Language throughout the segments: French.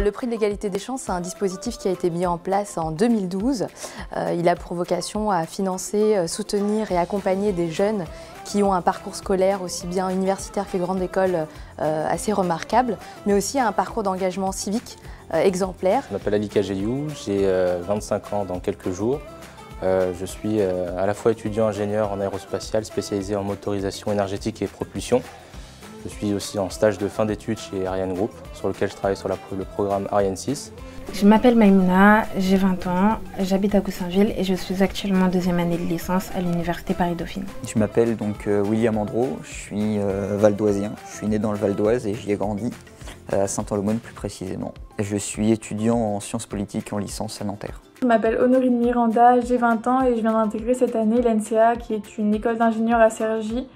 Le prix de l'égalité des chances, c'est un dispositif qui a été mis en place en 2012. Il a pour vocation à financer, soutenir et accompagner des jeunes qui ont un parcours scolaire aussi bien universitaire que grande école assez remarquable, mais aussi un parcours d'engagement civique exemplaire. Je m'appelle Ali Kajeliou, j'ai 25 ans dans quelques jours. Je suis à la fois étudiant ingénieur en aérospatiale spécialisé en motorisation énergétique et propulsion. Je suis aussi en stage de fin d'études chez Ariane Group, sur lequel je travaille sur le programme Ariane 6. Je m'appelle Maïmouna, j'ai 20 ans, j'habite à Goussainville et je suis actuellement en deuxième année de licence à l'université Paris-Dauphine. Je m'appelle donc William Andro, je suis valdoisien, je suis né dans le Val d'Oise et j'y ai grandi, à Saint-Aulaumone plus précisément. Je suis étudiant en sciences politiques en licence à Nanterre. Je m'appelle Honorine Miranda, j'ai 20 ans et je viens d'intégrer cette année l'NCA qui est une école d'ingénieurs à Cergy.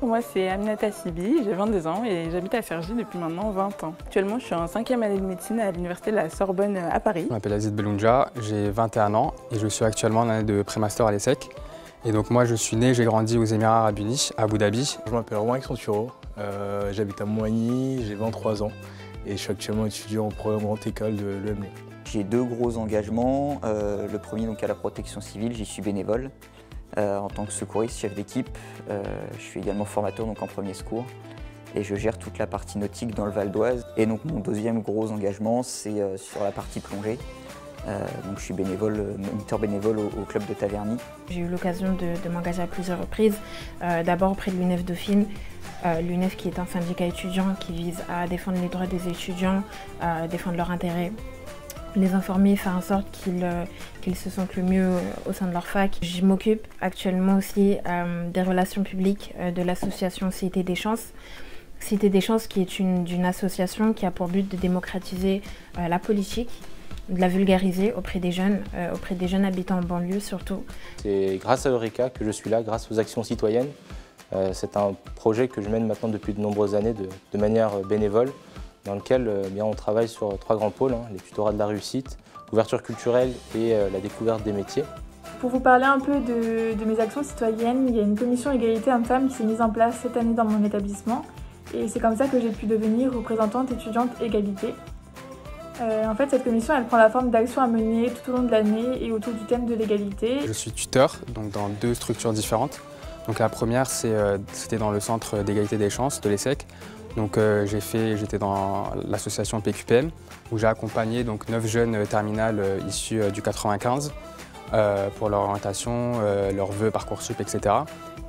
Moi c'est Aminata Sibi, j'ai 22 ans et j'habite à Cergy depuis maintenant 20 ans. Actuellement je suis en 5e année de médecine à l'université de la Sorbonne à Paris. Je m'appelle Aziz Belounja, j'ai 21 ans et je suis actuellement en année de pré-master à l'ESSEC. Et donc moi je suis né, j'ai grandi aux Émirats Arabes Unis, à Abu Dhabi. Je m'appelle Romain Xanturo, j'habite à Moigny, j'ai 23 ans et je suis actuellement étudiant au programme Grande École de l'EMLE. J'ai deux gros engagements. Le premier donc à la protection civile, j'y suis bénévole. En tant que secouriste, chef d'équipe, je suis également formateur donc en premier secours et je gère toute la partie nautique dans le Val d'Oise. Et donc mon deuxième gros engagement, c'est sur la partie plongée. Donc je suis moniteur bénévole au club de Taverny. J'ai eu l'occasion de m'engager à plusieurs reprises, d'abord auprès de l'UNEF Dauphine, l'UNEF qui est un syndicat étudiant qui vise à défendre les droits des étudiants, défendre leurs intérêts, les informer, faire en sorte qu'ils se sentent le mieux au sein de leur fac. Je m'occupe actuellement aussi des relations publiques de l'association Cité des Chances. Cité des Chances qui est une association qui a pour but de démocratiser la politique, de la vulgariser auprès des jeunes habitants en banlieue surtout. C'est grâce à Eureka que je suis là, grâce aux actions citoyennes. C'est un projet que je mène maintenant depuis de nombreuses années de manière bénévole, dans lequel on travaille sur trois grands pôles, les tutorats de la réussite, l'ouverture culturelle et la découverte des métiers. Pour vous parler un peu de mes actions citoyennes, il y a une commission égalité hommes-femmes qui s'est mise en place cette année dans mon établissement et c'est comme ça que j'ai pu devenir représentante étudiante égalité. En fait, cette commission, elle prend la forme d'actions à mener tout au long de l'année et autour du thème de l'égalité. Je suis tuteur donc dans deux structures différentes. Donc la première, c'était dans le centre d'égalité des chances de l'ESSEC. Donc j'étais dans l'association PQPM où j'ai accompagné donc 9 jeunes terminales issus du 95 pour leur orientation, leurs vœux Parcoursup, etc.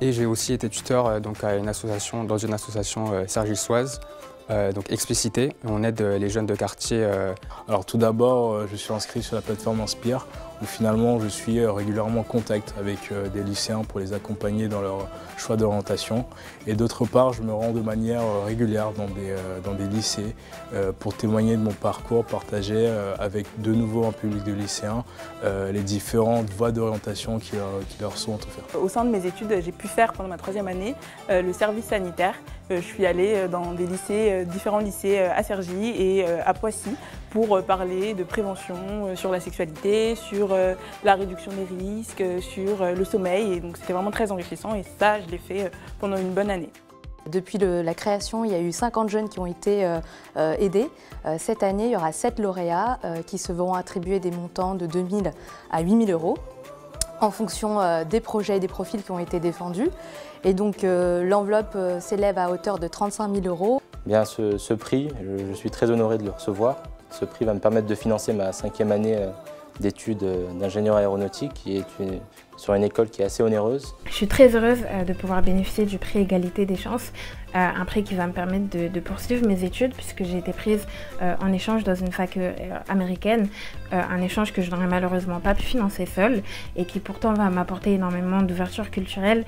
Et j'ai aussi été tuteur dans une association cergissoise, donc Explicité. On aide les jeunes de quartier. Alors tout d'abord, je suis inscrit sur la plateforme Inspire où finalement je suis régulièrement en contact avec des lycéens pour les accompagner dans leur choix d'orientation. Et d'autre part, je me rends de manière régulière dans des lycées pour témoigner de mon parcours, partager avec de nouveau un public de lycéens les différentes voies d'orientation qui leur sont offertes. Au sein de mes études, j'ai pu faire pendant ma 3e année le service sanitaire. Je suis allée dans des lycées, différents lycées à Cergy et à Poissy pour parler de prévention sur la sexualité, sur la réduction des risques, sur le sommeil. Et donc c'était vraiment très enrichissant et ça, je l'ai fait pendant une bonne année. Depuis la création, il y a eu 50 jeunes qui ont été aidés. Cette année, il y aura 7 lauréats qui se verront attribuer des montants de 2 000 à 8 000 euros en fonction des projets et des profils qui ont été défendus. Et donc l'enveloppe s'élève à hauteur de 35 000 euros. Bien, ce prix, je suis très honoré de le recevoir. Ce prix va me permettre de financer ma 5e année d'études d'ingénieur aéronautique qui est sur une école qui est assez onéreuse. Je suis très heureuse de pouvoir bénéficier du prix Égalité des chances, un prix qui va me permettre de poursuivre mes études puisque j'ai été prise en échange dans une fac américaine, un échange que je n'aurais malheureusement pas pu financer seule et qui pourtant va m'apporter énormément d'ouverture culturelle.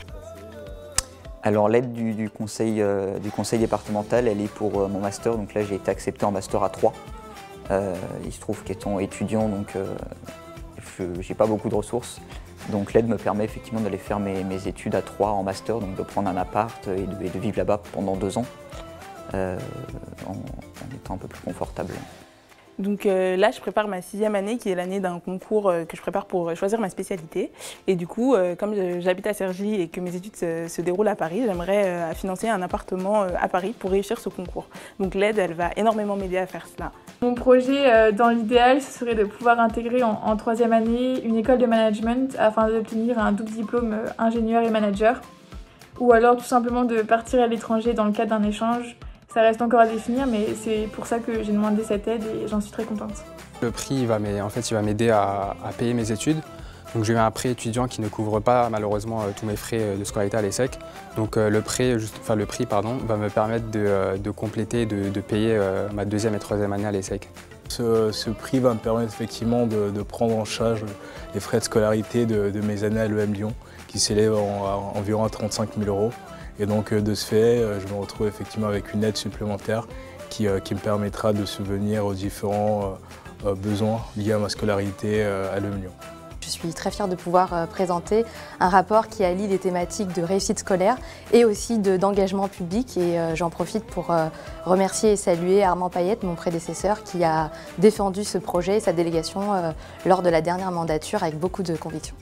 Alors l'aide du conseil départemental, elle est pour mon master, donc là j'ai été accepté en master à 3. Il se trouve qu'étant étudiant, donc j'ai pas beaucoup de ressources. Donc l'aide me permet effectivement d'aller faire mes études à 3 en master, donc de prendre un appart et de vivre là-bas pendant 2 ans, en étant un peu plus confortable. Donc là, je prépare ma 6e année, qui est l'année d'un concours que je prépare pour choisir ma spécialité. Et du coup, comme j'habite à Cergy et que mes études se déroulent à Paris, j'aimerais financer un appartement à Paris pour réussir ce concours. Donc l'aide, elle va énormément m'aider à faire cela. Mon projet, dans l'idéal, ce serait de pouvoir intégrer en 3e année une école de management afin d'obtenir un double diplôme ingénieur et manager. Ou alors tout simplement de partir à l'étranger dans le cadre d'un échange. Ça reste encore à définir, mais c'est pour ça que j'ai demandé cette aide et j'en suis très contente. Le prix, il va m'aider à payer mes études. Donc j'ai eu un prêt étudiant qui ne couvre pas malheureusement tous mes frais de scolarité à l'ESSEC. Donc le prix va me permettre de compléter, de payer ma 2e et 3e année à l'ESSEC. Ce prix va me permettre effectivement de prendre en charge les frais de scolarité de mes années à l'EM Lyon, qui s'élèvent à environ à 35 000 €. Et donc de ce fait, je me retrouve effectivement avec une aide supplémentaire qui me permettra de subvenir aux différents besoins liés à ma scolarité à l'EM Lyon. Je suis très fière de pouvoir présenter un rapport qui allie les thématiques de réussite scolaire et aussi d'engagement public. Et j'en profite pour remercier et saluer Armand Payette, mon prédécesseur, qui a défendu ce projet et sa délégation lors de la dernière mandature avec beaucoup de conviction.